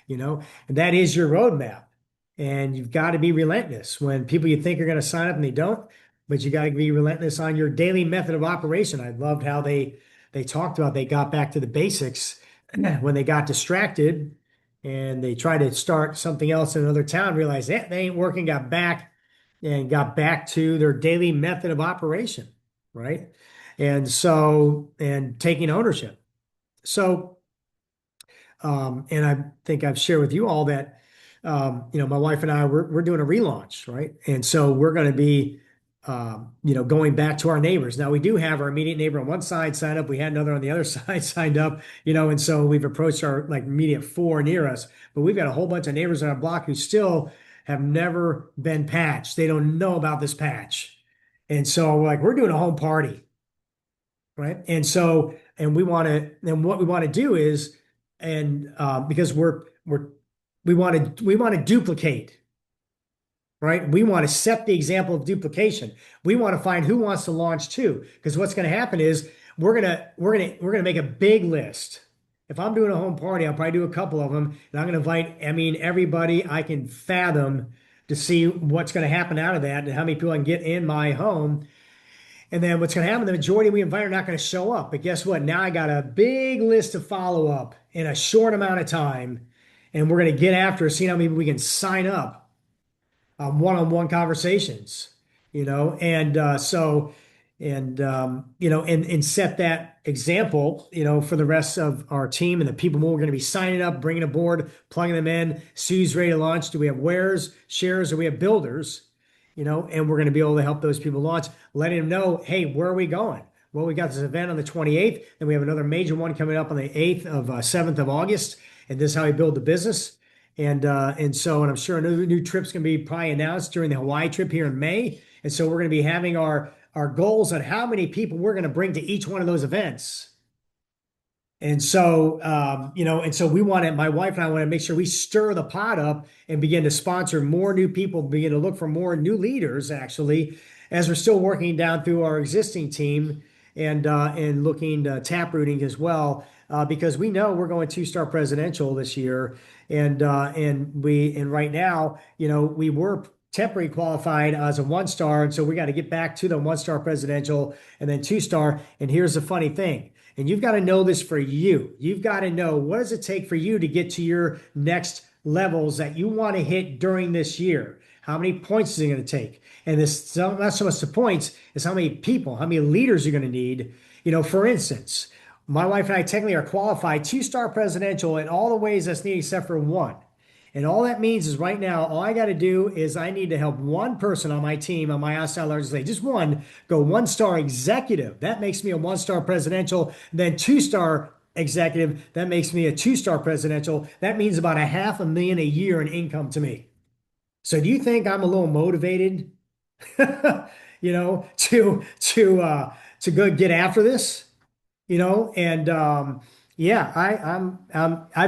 and that is your roadmap. And you've got to be relentless when people you think are going to sign up and they don't, but you got to be relentless on your daily method of operation. I loved how they talked about they got back to the basics when they got distracted and they tried to start something else in another town, realized that they ain't working, got back to their daily method of operation, right? And taking ownership. So, and I think I've shared with you all that, my wife and I, we're doing a relaunch, right? And so we're going to be, going back to our neighbors. Now we do have our immediate neighbor on one side signed up. We had another on the other side signed up, and so we've approached our like immediate four near us, but we've got a whole bunch of neighbors on our block who still have never been patched. They don't know about this patch. And so like, we're doing a home party, right? And so, and what we want to do is, because we want to duplicate, right? We want to set the example of duplication. We want to find who wants to launch too, because what's going to happen is we're gonna make a big list. If I'm doing a home party, I'll probably do a couple of them, and I'm going to invite, everybody I can fathom to see what's going to happen out of that and how many people I can get in my home. And then what's going to happen, the majority we invite are not going to show up. But guess what? Now I got a big list to follow up in a short amount of time. And we're going to get after seeing how many we can sign up one-on-one conversations, and set that example, for the rest of our team and the people we're going to be signing up, bringing aboard, plugging them in. Sue's ready to launch. Do we have wares, shares, or we have builders? And we're going to be able to help those people launch, letting them know, hey, where are we going? Well, we got this event on the 28th, and we have another major one coming up on the 7th of August, and this is how we build the business. And I'm sure another new trip's going to be probably announced during the Hawaii trip here in May. And so we're going to be having our goals on how many people we're going to bring to each one of those events. And so, we my wife and I want to make sure we stir the pot up and begin to sponsor more new people, begin to look for more new leaders, actually, as we're still working down through our existing team and looking tap rooting as well, because we know we're going two-star presidential this year. And right now, we were temporary qualified as a one-star. And so we got to get back to the one-star presidential and then two-star. And here's the funny thing. And you've got to know this for you. You've got to know, what does it take for you to get to your next levels that you want to hit during this year? How many points is it going to take? And this not so much the points, is how many people, how many leaders you're going to need. For instance, my wife and I technically are qualified two-star presidential in all the ways that's needed except for one. And all that means is right now, all I got to do is I need to help one person on my team, on my outside legislature, just one, go one-star executive. That makes me a one-star presidential. Then two-star executive, that makes me a two-star presidential. That means about $500,000 a year in income to me. So do you think I'm a little motivated, to go get after this? I've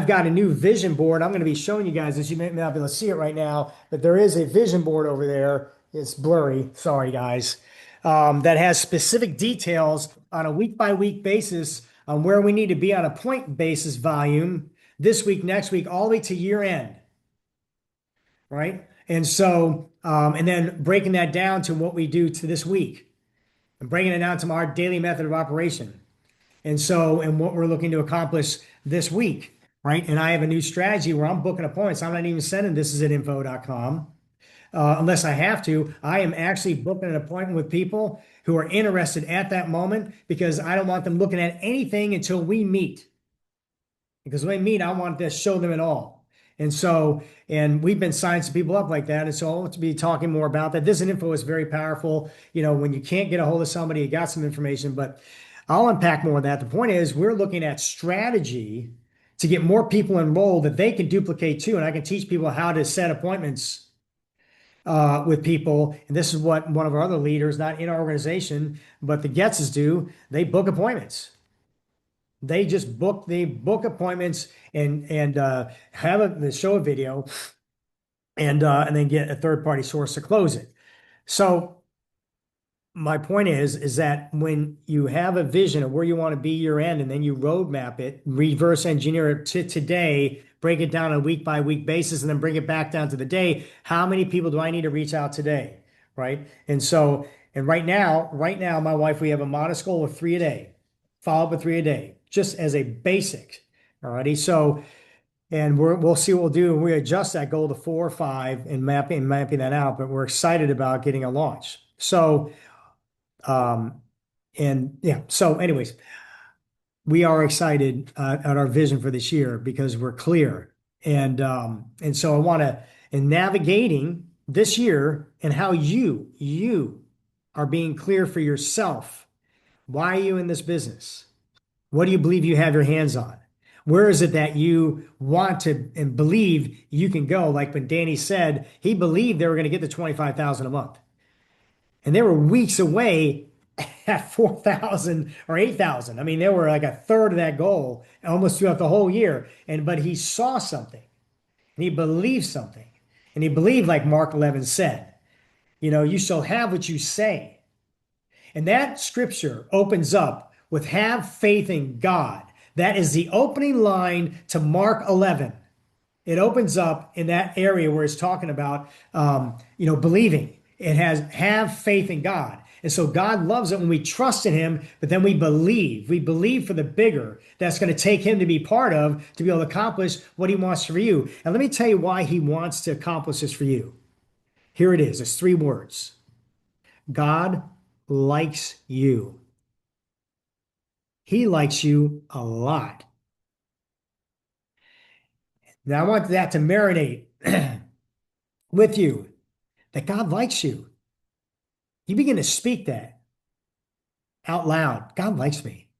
got a new vision board. I'm going to be showing you guys this. You may not be able to see it right now, but there is a vision board over there. It's blurry. Sorry, guys. That has specific details on a week by week basis on where we need to be on a point basis volume this week, next week, all the way to year end. Right. And so, and then breaking that down to what we do to this week. and bringing it down to our daily method of operation. And so, and what we're looking to accomplish this week, right? And I have a new strategy where I'm booking appointments. I'm not even sending this is at info.com unless I have to. I am actually booking an appointment with people who are interested at that moment because I don't want them looking at anything until we meet. Because when we meet, I want to show them it all. And so, and we've been signing some people up like that. And so I'll be talking more about that. This info is very powerful. You know, when you can't get a hold of somebody, you got some information, but I'll unpack more of that. The point is we're looking at strategy to get more people enrolled that they can duplicate too. And I can teach people how to set appointments with people. And this is what one of our other leaders, not in our organization, but the Getzes do. They book appointments. They just book appointments and show a video and then get a third party source to close it. So my point is that when you have a vision of where you want to be year end and then you roadmap it, reverse engineer it to today, break it down on a week by week basis, and then bring it back down to the day, how many people do I need to reach out today? Right. And so, and right now, my wife, we have a modest goal of 3 a day, follow up with 3 a day, just as a basic. All righty. So, and we'll see what we'll do. We adjust that goal to 4 or 5 and mapping that out, but we're excited about getting a launch. So, and yeah, so anyways, we are excited at our vision for this year because we're clear. And so I want to, in navigating this year and how you are being clear for yourself. Why are you in this business? What do you believe you have your hands on? Where is it that you want to and believe you can go? Like when Danny said, he believed they were going to get to 25,000 a month. And they were weeks away at 4,000 or 8,000. I mean, they were like a third of that goal almost throughout the whole year. But he saw something and he believed something. And he believed, like Mark 11 said, you know, you shall have what you say. And that scripture opens up with have faith in God. That is the opening line to Mark 11. It opens up in that area where it's talking about, believing. It has have faith in God. And so God loves it when we trust in him, but then we believe. We believe for the bigger that's going to take him to be part of, to be able to accomplish what he wants for you. And let me tell you why he wants to accomplish this for you. Here it is. It's 3 words. God likes you. He likes you a lot. Now I want that to marinate with you, that God likes you. You begin to speak that out loud. God likes me.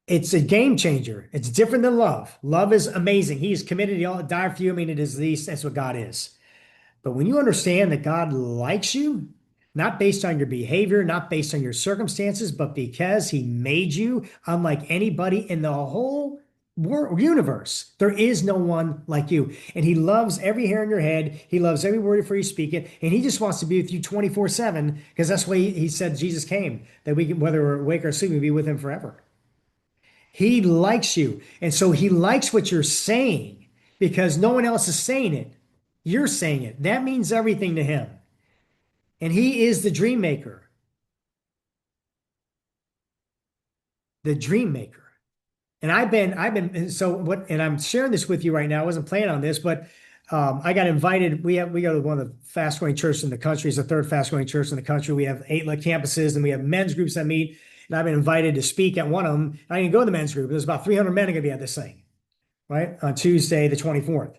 It's a game changer. It's different than love. Love is amazing. He is committed. He'll die for you. I mean, it is least. That's what God is. But when you understand that God likes you, not based on your behavior, not based on your circumstances, but because he made you unlike anybody in the whole universe. There is no one like you. And he loves every hair in your head. He loves every word before you speak it. And he just wants to be with you 24/7 because that's why he said Jesus came, that we can, whether we're awake or asleep, we be with him forever. He likes you. And so he likes what you're saying because no one else is saying it. You're saying it. That means everything to him. And he is the dream maker. The dream maker. And and I'm sharing this with you right now. I wasn't planning on this, but I got invited. We go to one of the fast growing churches in the country. It's the 3rd fast growing church in the country. We have 8 campuses and we have men's groups that meet. And I've been invited to speak at one of them. I didn't go to the men's group. There's about 300 men are going to be at this thing, right? On Tuesday, the 24th.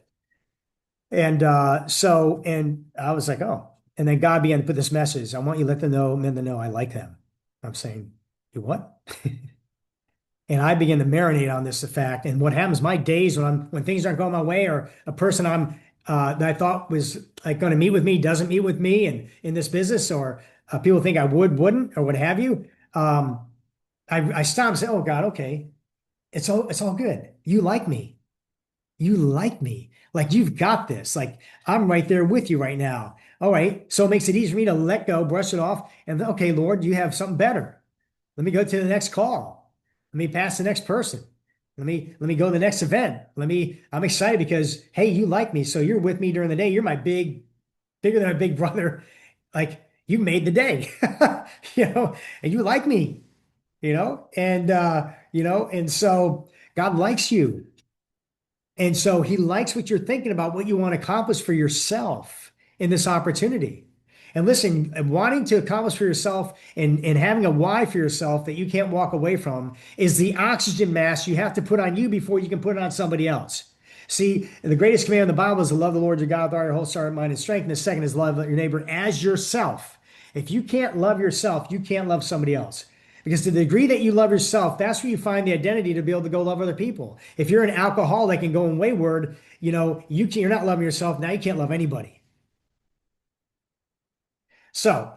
And and I was like, oh. And then God began to put this message. I want you to let men to know I like them. I'm saying, you what? And I begin to marinate on this fact. And what happens, my days when things aren't going my way, or a person that I thought was like going to meet with me doesn't meet with me, and in this business, or people think I wouldn't, or what have you. I stop and say, oh God, okay, it's all good. You like me. You like me. Like you've got this. Like I'm right there with you right now. All right. So it makes it easy for me to let go, brush it off. And okay, Lord, you have something better. Let me go to the next call. Let me pass the next person. Let me go to the next event. I'm excited because, hey, you like me. So you're with me during the day. You're bigger than a big brother. Like you made the day, and you like me, and so God likes you. And so he likes what you're thinking about, what you want to accomplish for yourself in this opportunity. And listen, wanting to accomplish for yourself and having a why for yourself that you can't walk away from is the oxygen mask you have to put on you before you can put it on somebody else. See, the greatest command in the Bible is to love the Lord your God with all your whole heart, mind, and strength. And the second is love your neighbor as yourself. If you can't love yourself, you can't love somebody else. Because to the degree that you love yourself, that's where you find the identity to be able to go love other people. If you're an alcoholic and going wayward, you're not loving yourself. Now you can't love anybody. So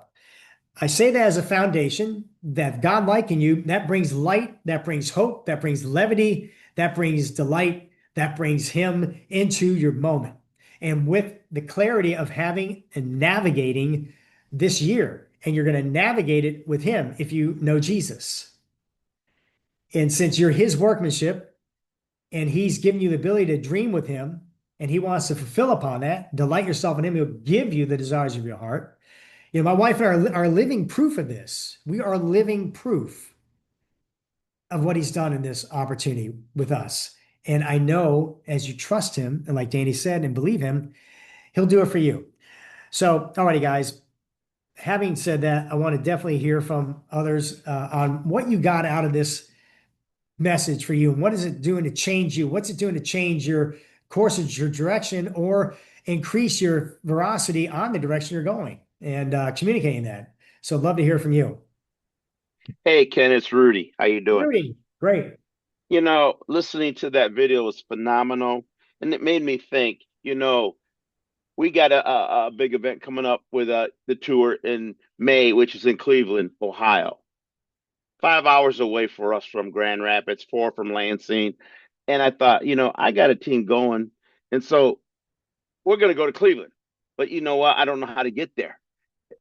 I say that as a foundation that God liking you, that brings light, that brings hope, that brings levity, that brings delight, that brings him into your moment. And with the clarity of having and navigating this year, and you're going to navigate it with him if you know Jesus. And since you're his workmanship and he's given you the ability to dream with him and he wants to fulfill upon that, delight yourself in him, he'll give you the desires of your heart. My wife and I are living proof of this. We are living proof of what he's done in this opportunity with us. And I know as you trust him, and like Danny said, and believe him, he'll do it for you. So, all righty, guys. Having said that, I want to definitely hear from others on what you got out of this message for you. And what is it doing to change you? What's it doing to change your course, your direction, or increase your veracity on the direction you're going and communicating that? So I'd love to hear from you. Hey, Ken, it's Rudy. How you doing? Rudy, great. Listening to that video was phenomenal. And it made me think, we got a big event coming up with the tour in May, which is in Cleveland, Ohio. 5 hours away for us from Grand Rapids, 4 from Lansing. And I thought, I got a team going. And so we're going to go to Cleveland. But you know what? I don't know how to get there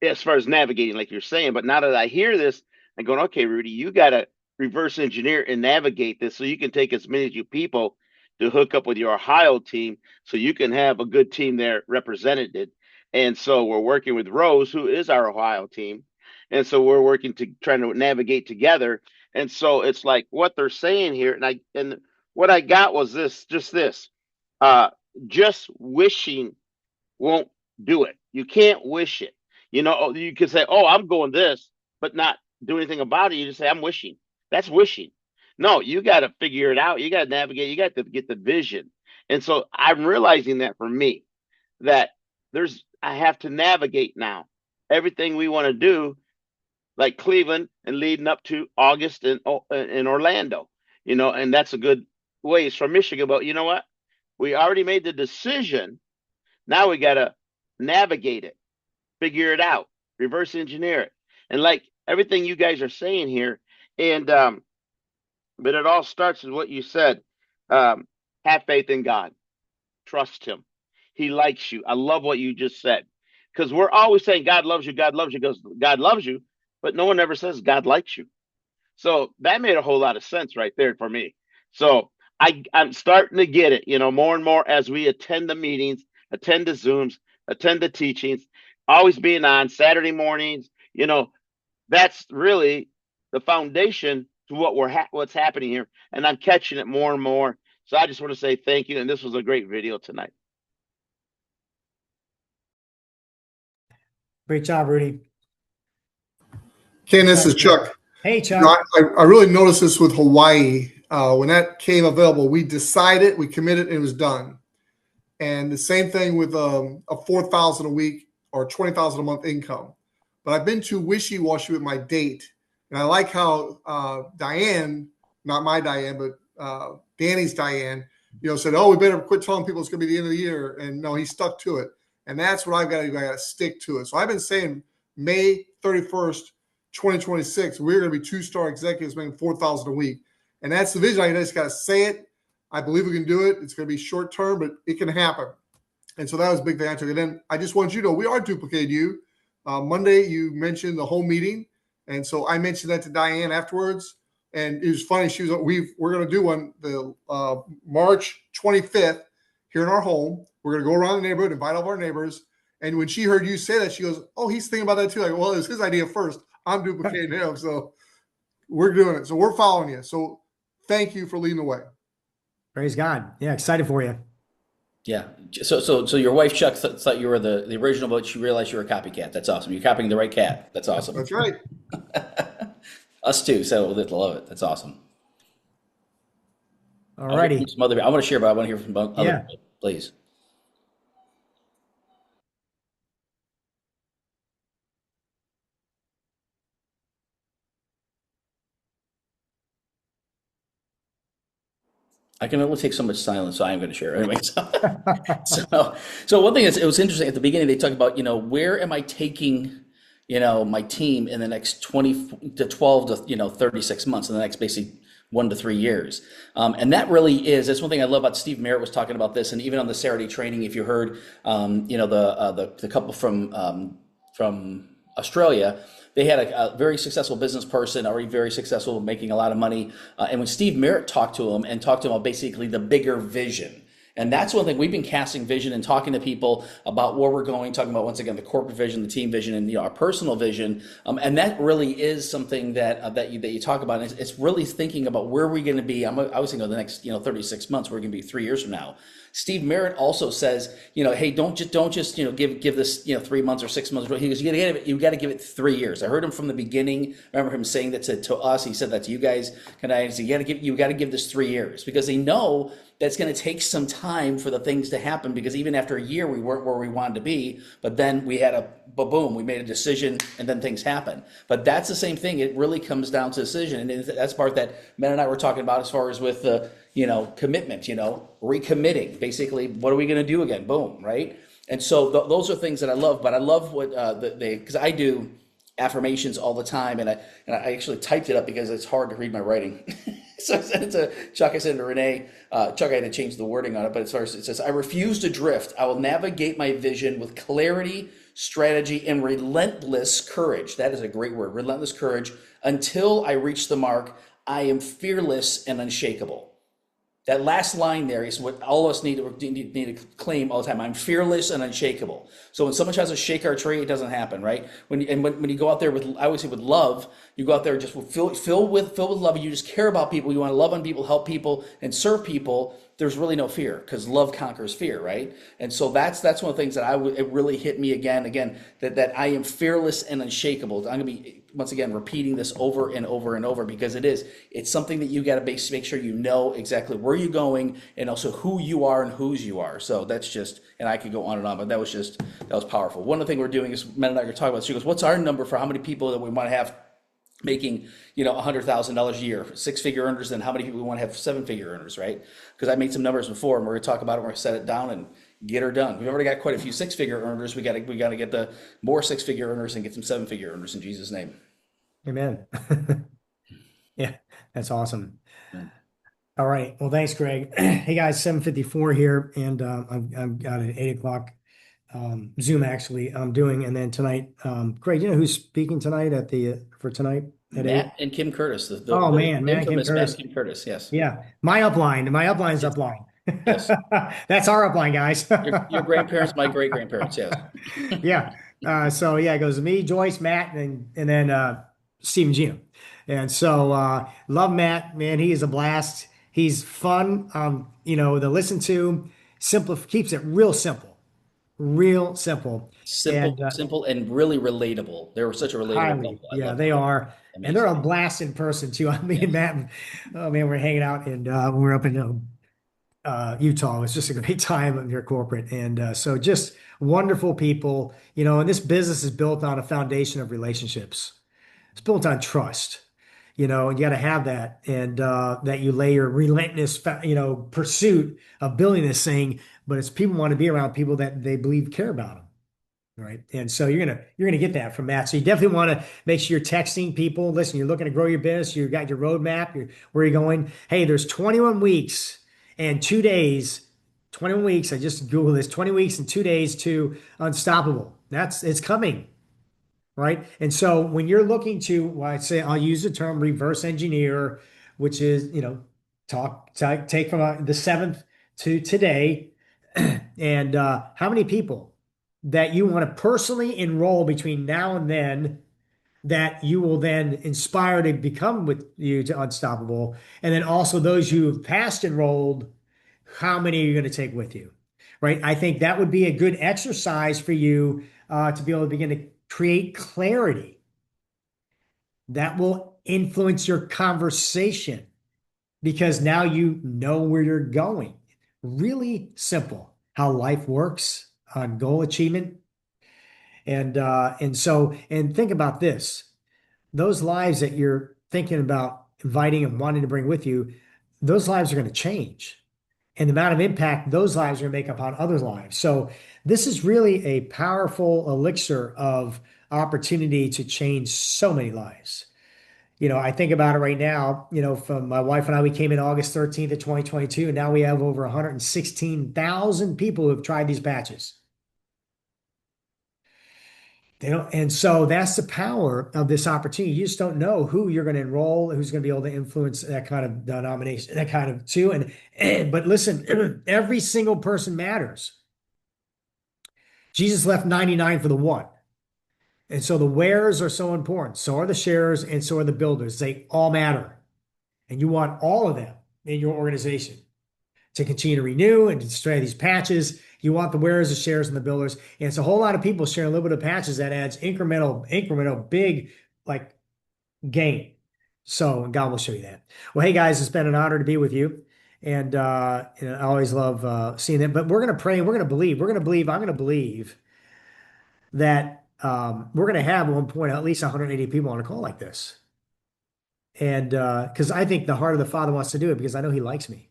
as far as navigating, like you're saying. But now that I hear this, I'm going, okay, Rudy, you got to reverse engineer and navigate this so you can take as many of you people to hook up with your Ohio team so you can have a good team there represented. And so we're working with Rose, who is our Ohio team. And so we're working to trying to navigate together. And so it's like what they're saying here. And what I got was just wishing won't do it. You can't wish it. You can say, oh, I'm going this, but not do anything about it. You just say, I'm wishing. That's wishing. No, you got to figure it out. You got to navigate. You got to get the vision. And so I'm realizing that for me, that I have to navigate now. Everything we want to do, like Cleveland and leading up to August in Orlando, and that's a good ways from Michigan. But you know what? We already made the decision. Now we got to navigate it, figure it out, reverse engineer it. And like everything you guys are saying here, and but it all starts with what you said. Have faith in God. Trust him. He likes you. I love what you just said. Because we're always saying God loves you, God loves you, because God loves you, but no one ever says God likes you. So that made a whole lot of sense right there for me. So I'm starting to get it, more and more as we attend the meetings, attend the Zooms, attend the teachings, always being on Saturday mornings. That's really the foundation to what's happening here. And I'm catching it more and more. So I just want to say thank you. And this was a great video tonight. Great job, Rudy. Ken, this is Chuck. Hey, Chuck. I really noticed this with Hawaii. When that came available, we decided, we committed, and it was done. And the same thing with a $4,000 a week or $20,000 a month income. But I've been too wishy-washy with my date. And I like how Diane, not my Diane, but Danny's Diane, said, oh, we better quit telling people it's going to be the end of the year. And no, he stuck to it. And that's what I've got to do. I got to stick to it. So I've been saying May 31st, 2026, we're going to be 2-star executives making $4,000 a week. And that's the vision. I just got to say it. I believe we can do it. It's going to be short term, but it can happen. And so that was a big thing I took. And then I just want you to know we are duplicating you. Monday, you mentioned the whole meeting. And so I mentioned that to Diane afterwards. And it was funny. She was, we're going to do one the March 25th here in our home. We're going to go around the neighborhood, invite all of our neighbors. And when she heard you say that, she goes, "Oh, he's thinking about that too." Like, well, it was his idea first. I'm duplicating him, so we're doing it. So we're following you. So thank you for leading the way. Praise God. Yeah, excited for you. Yeah. So your wife Chuck thought you were the original, but she realized you were a copycat. That's awesome. You're copying the right cat. That's awesome. That's right. Us too. So love it. That's awesome. All righty. I want to share, but I want to hear from other people, please. I can only take so much silence, so I am going to share anyway. So one thing it was interesting at the beginning. They talked about, where am I taking, my team in the next 20 to 12 to 36 months, in the next basically 1 to 3 years, and that's one thing I love about Steve Merritt was talking about this, and even on the Saturday training, if you heard, the couple from Australia. They had a very successful business person, already very successful, making a lot of money. And when Steve Merritt talked to him about basically the bigger vision, and that's one thing we've been casting vision and talking to people about where we're going, talking about once again the corporate vision, the team vision, and our personal vision. And that really is something that you talk about. And it's really thinking about where we're going to be. I was thinking of the next 36 months. We're going to be 3 years from now. Steve Merritt also says, hey, don't just give this 3 months or 6 months. He goes, you got to give it 3 years. I heard him from the beginning. I remember him saying that to us. He said that to you guys. You got to give this 3 years, because they know that's going to take some time for the things to happen, because even after a year, we weren't where we wanted to be, but then we had boom, we made a decision, and then things happen. But that's the same thing. It really comes down to decision. And that's part that Matt and I were talking about as far as with the, commitment, recommitting, basically, what are we going to do again? Boom, right? And so those are things that I love, but I love what because I do affirmations all the time, and I actually typed it up because it's hard to read my writing. So I sent it to Chuck, I sent it to Renee. Chuck, I had to change the wording on it, but as far as it says, I refuse to drift. I will navigate my vision with clarity, strategy, and relentless courage. That is a great word, relentless courage. Until I reach the mark, I am fearless and unshakable. That last line there is what all of us need to claim all the time. I'm fearless and unshakable. So when someone tries to shake our tree, it doesn't happen, right? When you go out there with, I always say with love, you go out there just fill with love. You just care about people. You want to love on people, help people, and serve people. There's really no fear, because love conquers fear, right? And so that's one of the things that it really hit me again, that I am fearless and unshakable. I'm going to be, once again, repeating this over and over and over, because it's something that you got to make sure you know exactly where you're going, and also who you are and whose you are. So that's just, and I could go on and on, but that was powerful. One of the things we're doing is, Matt and I are talking about, she goes, what's our number for how many people that we want to have making $100,000 a year, 6-figure earners, and how many people we want to have 7-figure earners, right? Because I made some numbers before, and we're going to talk about it. We're going to set it down and get her done. We've already got quite a few 6-figure earners. We got to get the more 6-figure earners and get some 7-figure earners in Jesus' name. Amen. Yeah, that's awesome. Yeah. All right. Well, thanks, Greg. Hey guys, 7:54 here, and I've got an 8 o'clock Zoom actually I'm doing, and then tonight, Greg, who's speaking tonight for tonight at Matt 8? and Kim Curtis. Matt and Kim Curtis. Kim Curtis, yes. Yeah, my upline's upline. Yes. That's our upline, guys. Your grandparents, my great grandparents, yes. Yeah. So yeah, it goes to me, Joyce, Matt, and then Steve and Gina. And so love Matt, man. He is a blast. He's fun, to listen to. Simple, keeps it real simple. Real simple. Simple and really relatable. They're such a relatable couple. Yeah, they are. And they're a blast in person too. I mean, Matt, oh man, we're hanging out, and when we're up in Utah, it was just a great time in your corporate. And so just wonderful people, and this business is built on a foundation of relationships. It's built on trust, and you got to have that, and that you lay your relentless, pursuit of building this thing. But it's people want to be around people that they believe care about them, right? And so you're gonna get that from Matt. So you definitely want to make sure you're texting people. Listen, you're looking to grow your business. You got your roadmap. Where you're going. Hey, there's 21 weeks and 2 days. 21 weeks. I just Googled this. 20 weeks and 2 days to Unstoppable. It's coming. Right. And so when you're looking to, well, I'll use the term reverse engineer, which is, take from the 7th to today. And how many people that you want to personally enroll between now and then that you will then inspire to become with you to Unstoppable? And then also those who have past enrolled, how many are you going to take with you? Right? I think that would be a good exercise for you to be able to begin to create clarity that will influence your conversation because now you know where you're going. Really simple how life works on goal achievement. And think about this. Those lives that you're thinking about inviting and wanting to bring with you, those lives are going to change. And the amount of impact those lives are going to make upon other lives. So this is really a powerful elixir of opportunity to change so many lives. I think about it right now, from my wife and I, we came in August 13th of 2022, and now we have over 116,000 people who have tried these patches. And so that's the power of this opportunity. You just don't know who you're going to enroll, who's going to be able to influence that kind of denomination, that kind of too. But listen, every single person matters. Jesus left 99 for the one. And so the wheres are so important. So are the sharers and so are the builders. They all matter. And you want all of them in your organization to continue to renew and to display these patches. You want the wearers, the shares, and the builders. And it's a whole lot of people sharing a little bit of patches that adds incremental, big like gain. So God will show you that. Well, hey guys, it's been an honor to be with you. And I always love seeing that. But we're going to pray. We're going to believe. I'm going to believe that we're going to have at one point at least 180 people on a call like this. And because I think the heart of the Father wants to do it because I know He likes me.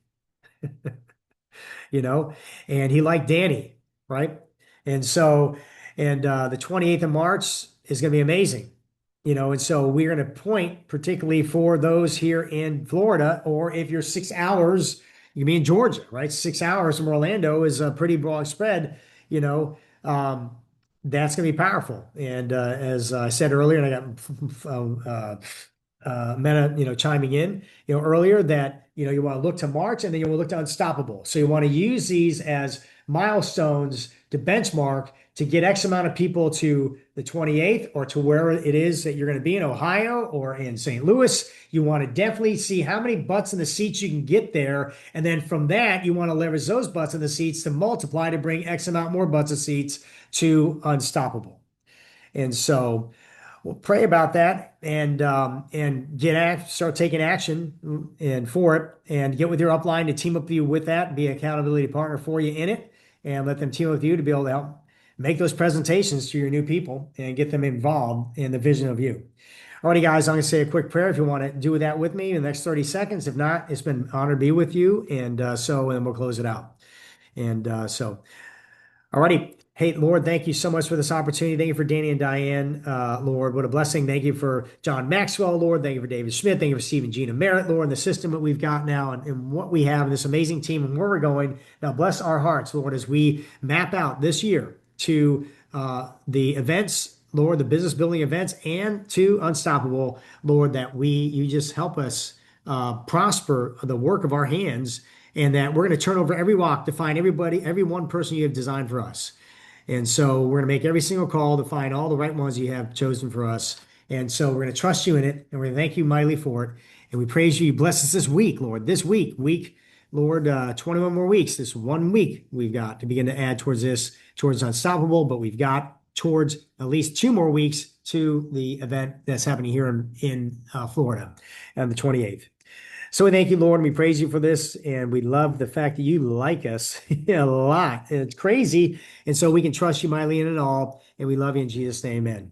And he liked Danny, right? And so, the 28th of March is going to be amazing, and so we're going to point particularly for those here in Florida, or if you're 6 hours, you can be in Georgia, right? 6 hours from Orlando is a pretty broad spread, that's going to be powerful. And as I said earlier, and I got Mena, chiming in, earlier that, you want to look to March and then you want to look to Unstoppable. So you want to use these as milestones to benchmark to get X amount of people to the 28th or to where it is that you're going to be in Ohio or in St. Louis. You want to definitely see how many butts in the seats you can get there. And then from that, you want to leverage those butts in the seats to multiply to bring X amount more butts of seats to Unstoppable. And so we'll pray about that and start taking action and for it, and get with your upline to team up with you with that, be an accountability partner for you in it, and let them team up with you to be able to help make those presentations to your new people and get them involved in the vision of you. Alrighty, guys, I'm going to say a quick prayer if you want to do that with me in the next 30 seconds. If not, it's been an honor to be with you. And then we'll close it out. Alrighty. Hey, Lord, thank you so much for this opportunity. Thank you for Danny and Diane, Lord. What a blessing. Thank you for John Maxwell, Lord. Thank you for David Schmidt. Thank you for Stephen Gina Merritt, Lord, and the system that we've got now and what we have in this amazing team and where we're going. Now, bless our hearts, Lord, as we map out this year to the events, Lord, the business building events, and to Unstoppable, Lord, that you just help us prosper the work of our hands, and that we're going to turn over every rock to find every one person you have designed for us. And so we're going to make every single call to find all the right ones you have chosen for us. And so we're going to trust you in it, and we're going to thank you mightily for it. And we praise you. You bless us this week, Lord. This week, Lord, 21 more weeks. This 1 week we've got to begin to add towards Unstoppable, but we've got towards at least 2 more weeks to the event that's happening here in Florida on the 28th. So we thank you, Lord, and we praise you for this. And we love the fact that you like us a lot. It's crazy. And so we can trust you mightily in it all. And we love you in Jesus' name. Amen.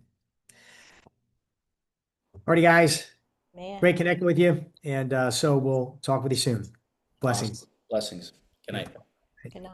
Alrighty, guys. Man. Great connecting with you. And so we'll talk with you soon. Blessings. Awesome. Blessings. Good night. Good night.